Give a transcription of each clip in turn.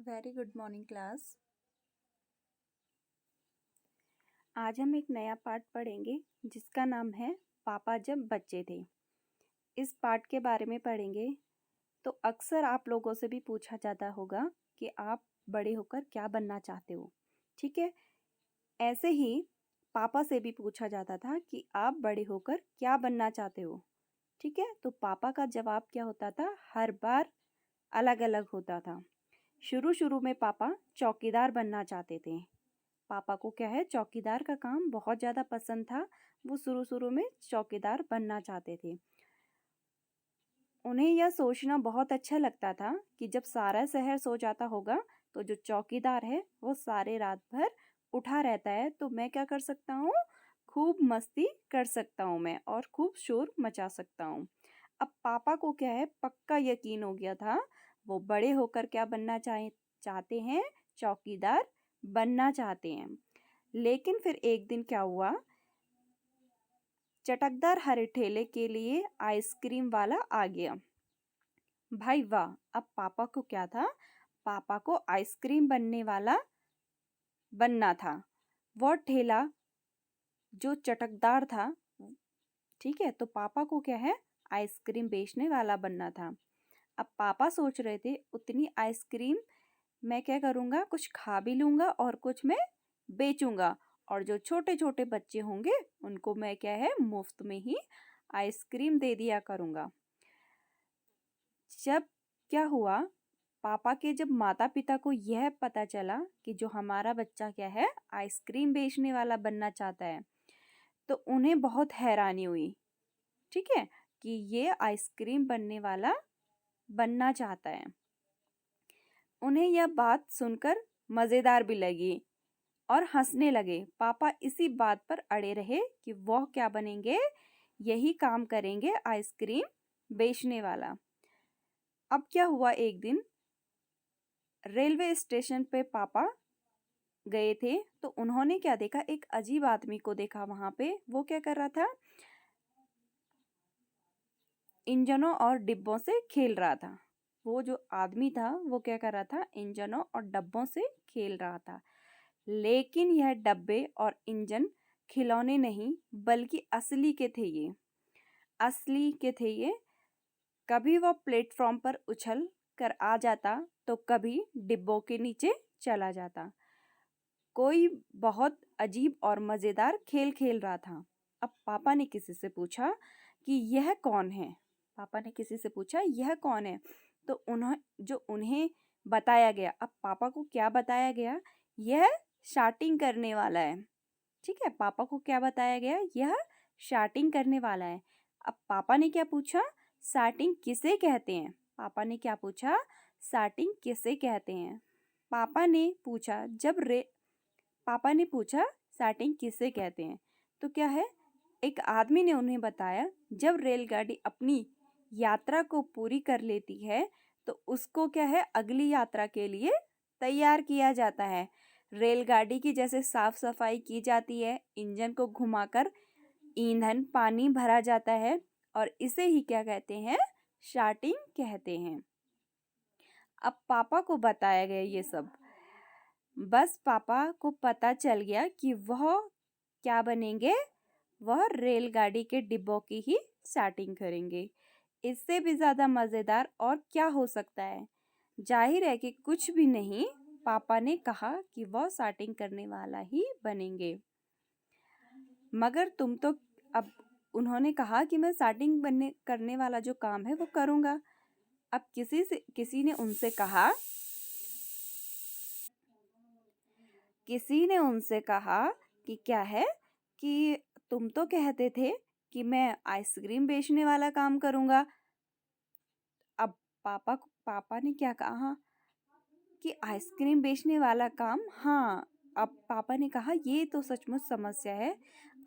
Very good morning class. आज हम एक नया पाठ पढ़ेंगे जिसका नाम है पापा जब बच्चे थे। इस पाठ के बारे में पढ़ेंगे तो अक्सर आप लोगों से भी पूछा जाता होगा कि आप बड़े होकर क्या बनना चाहते हो। ठीक है, ऐसे ही पापा से भी पूछा जाता था कि आप बड़े होकर क्या बनना चाहते हो। ठीक है, तो पापा का जवाब क्या होता था, हर बार अलग अलग होता था। शुरू शुरू में पापा चौकीदार बनना चाहते थे। पापा को क्या है, चौकीदार का काम बहुत ज़्यादा पसंद था। वो शुरू शुरू में चौकीदार बनना चाहते थे। उन्हें यह सोचना बहुत अच्छा लगता था कि जब सारा शहर सो जाता होगा तो जो चौकीदार है वो सारे रात भर उठा रहता है, तो मैं क्या कर सकता हूँ, खूब मस्ती कर सकता हूँ मैं और खूब शोर मचा सकता हूँ। अब पापा को क्या है, पक्का यकीन हो गया था वो बड़े होकर क्या बनना चाहते हैं, चौकीदार बनना चाहते हैं। लेकिन फिर एक दिन क्या हुआ, चटकदार हरे ठेले के लिए आइसक्रीम वाला आ गया। भाई वाह, अब पापा को क्या था, पापा को आइसक्रीम बनने वाला बनना था। वो ठेला जो चटकदार था, ठीक है, तो पापा को क्या है, आइसक्रीम बेचने वाला बनना था। अब पापा सोच रहे थे उतनी आइसक्रीम मैं क्या करूँगा, कुछ खा भी लूँगा और कुछ मैं बेचूँगा, और जो छोटे छोटे बच्चे होंगे उनको मैं क्या है, मुफ्त में ही आइसक्रीम दे दिया करूँगा। जब क्या हुआ, पापा के जब माता पिता को यह पता चला कि जो हमारा बच्चा क्या है, आइसक्रीम बेचने वाला बनना चाहता है, तो उन्हें बहुत हैरानी हुई। ठीक है, कि ये आइसक्रीम बनने वाला बनना चाहता है। उन्हें यह बात सुनकर मज़ेदार भी लगी और हंसने लगे। पापा इसी बात पर अड़े रहे कि वह क्या बनेंगे, यही काम करेंगे, आइसक्रीम बेचने वाला। अब क्या हुआ, एक दिन रेलवे स्टेशन पे पापा गए थे तो उन्होंने क्या देखा, एक अजीब आदमी को देखा वहां पे। वो क्या कर रहा था, इंजनों और डिब्बों से खेल रहा था। वो जो आदमी था वो क्या कर रहा था, इंजनों और डब्बों से खेल रहा था। लेकिन यह डब्बे और इंजन खिलौने नहीं बल्कि असली के थे। ये असली के थे ये। कभी वह प्लेटफॉर्म पर उछल कर आ जाता तो कभी डिब्बों के नीचे चला जाता। कोई बहुत अजीब और मज़ेदार खेल खेल रहा था। अब पापा ने किसी से पूछा कि यह कौन है। पापा ने किसी से पूछा यह कौन है, तो उन्हें बताया गया। अब पापा को क्या बताया गया, यह शार्टिंग करने वाला है। ठीक है, पापा को क्या बताया गया, यह शार्टिंग करने वाला है। अब पापा ने क्या पूछा, शार्टिंग किसे कहते हैं। पापा ने क्या पूछा, शार्टिंग किसे कहते हैं। पापा ने पूछा जब रे पापा ने पूछा शार्टिंग किसे कहते हैं, तो क्या है, एक आदमी ने उन्हें बताया जब रेलगाड़ी अपनी यात्रा को पूरी कर लेती है तो उसको क्या है, अगली यात्रा के लिए तैयार किया जाता है। रेलगाड़ी की जैसे साफ सफाई की जाती है, इंजन को घुमाकर ईंधन पानी भरा जाता है, और इसे ही क्या कहते हैं, शार्टिंग कहते हैं। अब पापा को बताया गया ये सब। बस पापा को पता चल गया कि वह क्या बनेंगे, वह रेलगाड़ी के डिब्बों की ही शार्टिंग करेंगे। इससे भी ज़्यादा मज़ेदार और क्या हो सकता है। जाहिर है कि कुछ भी नहीं, पापा ने कहा कि वह शार्टिंग करने वाला ही बनेंगे। मगर तुम तो, अब उन्होंने कहा कि मैं शार्टिंग बनने करने वाला जो काम है वो करूँगा। अब किसी ने उनसे कहा, कि क्या है, कि तुम तो कहते थे कि मैं आइसक्रीम बेचने वाला काम करूँगा। अब पापा ने क्या कहा कि आइसक्रीम बेचने वाला काम, हाँ। अब पापा ने कहा ये तो सचमुच समस्या है।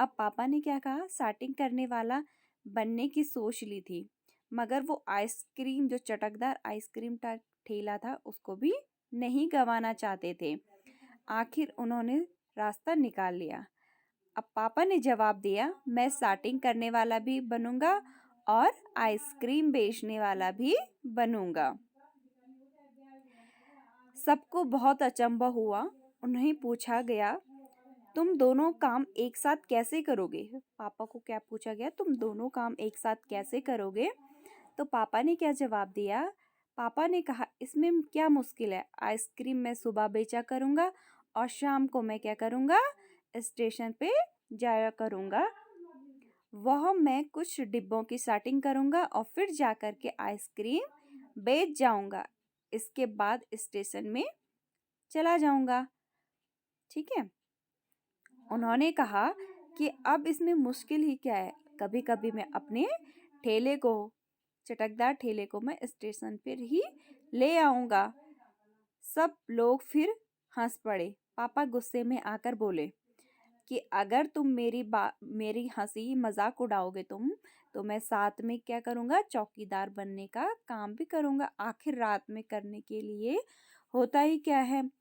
अब पापा ने क्या कहा, शार्टिंग करने वाला बनने की सोच ली थी, मगर वो आइसक्रीम जो चटकदार आइसक्रीम का ठेला था उसको भी नहीं गंवाना चाहते थे। आखिर उन्होंने रास्ता निकाल लिया। अब पापा ने जवाब दिया, मैं शार्टिंग करने वाला भी बनूंगा और आइसक्रीम बेचने वाला भी बनूंगा। सबको बहुत अचंभा हुआ। उन्हें पूछा गया, तुम दोनों काम एक साथ कैसे करोगे? पापा को क्या पूछा गया, तुम दोनों काम एक साथ कैसे करोगे? तो पापा ने क्या जवाब दिया? पापा ने कहा, इसमें क्या मुश्किल है, आइसक्रीम मैं सुबह बेचा करूँगा और शाम को मैं क्या करूँगा, स्टेशन पे जाया करूँगा। वह मैं कुछ डिब्बों की सेटिंग करूँगा और फिर जा कर के आइसक्रीम बेच जाऊँगा। इसके बाद स्टेशन में चला जाऊँगा। ठीक है। उन्होंने कहा कि अब इसमें मुश्किल ही क्या है, कभी कभी मैं अपने ठेले को, चटकदार ठेले को मैं स्टेशन पर ही ले आऊँगा। सब लोग फिर हंस पड़े। पापा गुस्से में आकर बोले कि अगर तुम मेरी हंसी मजाक उड़ाओगे तो मैं साथ में क्या करूँगा, चौकीदार बनने का काम भी करूँगा। आखिर रात में करने के लिए होता ही क्या है।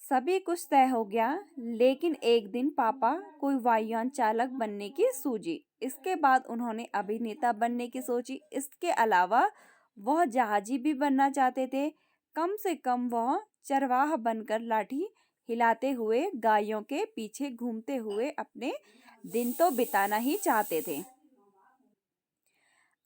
सभी कुछ तय हो गया, लेकिन एक दिन पापा कोई वायुयान चालक बनने की सूझी। इसके बाद उन्होंने अभिनेता बनने की सोची। इसके अलावा वह जहाजी भी बनना चाहते थे। कम से कम वह चरवाहा बनकर लाठी हिलाते हुए गायों के पीछे घूमते हुए अपने दिन तो बिताना ही चाहते थे।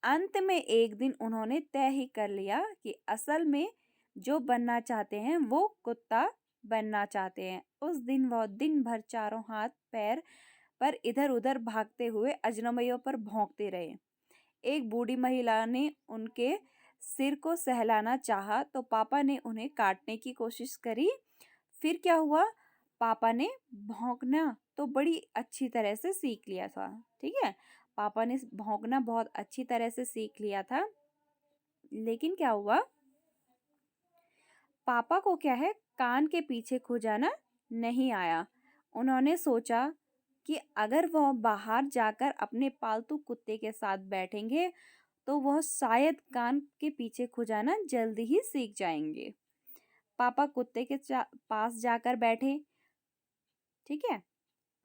अंत में एक दिन उन्होंने तय ही कर लिया कि असल में जो बनना चाहते हैं वो कुत्ता बनना चाहते हैं। उस दिन वह दिन भर चारों हाथ पैर पर इधर उधर भागते हुए अजनबियों पर भौंकते रहे। एक बूढ़ी महिला ने उनके सिर को सहलाना चाहा तो पापा ने उन्हें काटने की कोशिश करी। फिर क्या हुआ, पापा ने भौंकना तो बड़ी अच्छी तरह से सीख लिया था। ठीक है, पापा ने भौंकना बहुत अच्छी तरह से सीख लिया था। लेकिन क्या हुआ, पापा को क्या है, कान के पीछे खो जाना नहीं आया। उन्होंने सोचा कि अगर वह बाहर जाकर अपने पालतू कुत्ते के साथ बैठेंगे तो वह शायद कान के पीछे खो जाना जल्दी ही सीख जाएंगे। पापा कुत्ते के पास जाकर बैठे। ठीक है,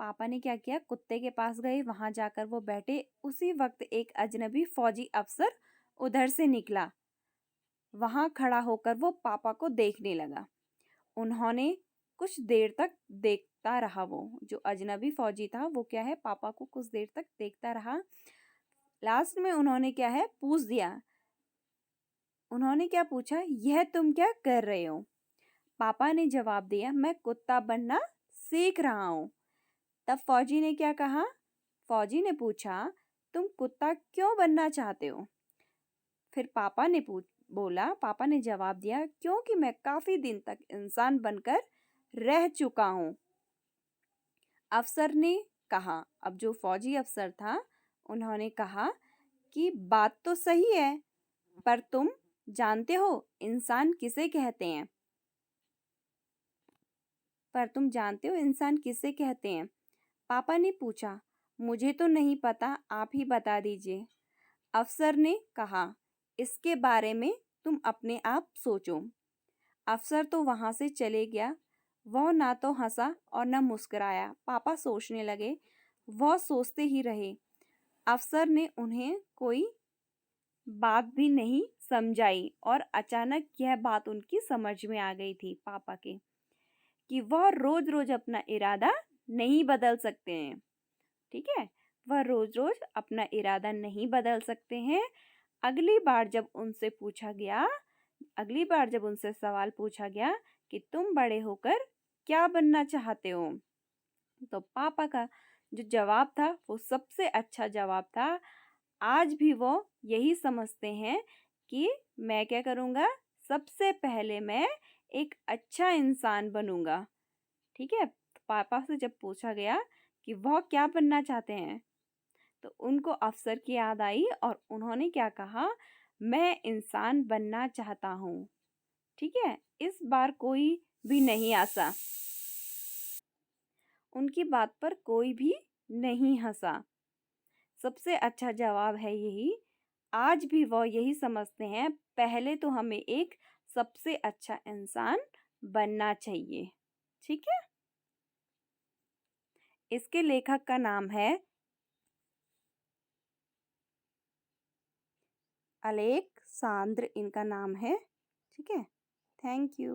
पापा ने क्या किया, कुत्ते के पास गए, वहां जाकर वो बैठे। उसी वक्त एक अजनबी फौजी अफसर उधर से निकला। वहां खड़ा होकर वो पापा को देखने लगा। उन्होंने कुछ देर तक देखता रहा। वो जो अजनबी फौजी था वो क्या है, पापा को कुछ देर तक देखता रहा। लास्ट में उन्होंने क्या है पूछ दिया, उन्होंने क्या पूछा, यह तुम क्या कर रहे हो? पापा ने जवाब दिया, मैं कुत्ता बनना सीख रहा हूँ। तब फौजी ने क्या कहा, फौजी ने पूछा, तुम कुत्ता क्यों बनना चाहते हो? फिर पापा ने जवाब दिया, क्योंकि मैं काफी दिन तक इंसान बनकर रह चुका हूँ। अफसर ने कहा, अब जो फौजी अफसर था उन्होंने कहा कि बात तो सही है, पर तुम जानते हो इंसान किसे कहते हैं? पापा ने पूछा, मुझे तो नहीं पता, आप ही बता दीजिए। अफसर ने कहा, इसके बारे में तुम अपने आप सोचो। अफसर तो वहां से चले गया। वह ना तो हंसा और न मुस्कुराया। पापा सोचने लगे। वह सोचते ही रहे। अफसर ने उन्हें कोई बात भी नहीं समझाई और अचानक यह बात उनकी समझ में आ गई थी पापा के, कि वह रोज रोज अपना इरादा नहीं बदल सकते हैं। ठीक है, वह रोज रोज अपना इरादा नहीं बदल सकते हैं। अगली बार जब उनसे सवाल पूछा गया कि तुम बड़े होकर क्या बनना चाहते हो, तो पापा का जो जवाब था वो सबसे अच्छा जवाब था। आज भी वो यही समझते हैं कि मैं क्या करूँगा, सबसे पहले मैं एक अच्छा इंसान बनूंगा। ठीक है, तो पापा से जब पूछा गया कि वह क्या बनना चाहते हैं, तो उनको अफसर की याद आई और उन्होंने क्या कहा, मैं इंसान बनना चाहता हूँ। ठीक है, इस बार कोई भी नहीं हंसा। उनकी बात पर कोई भी नहीं हंसा। सबसे अच्छा जवाब है यही। आज भी वो यही समझते हैं, पहले तो हमें एक सबसे अच्छा इंसान बनना चाहिए। ठीक है, इसके लेखक का नाम है अलेक्सांद्र, इनका नाम है। ठीक है, थैंक यू।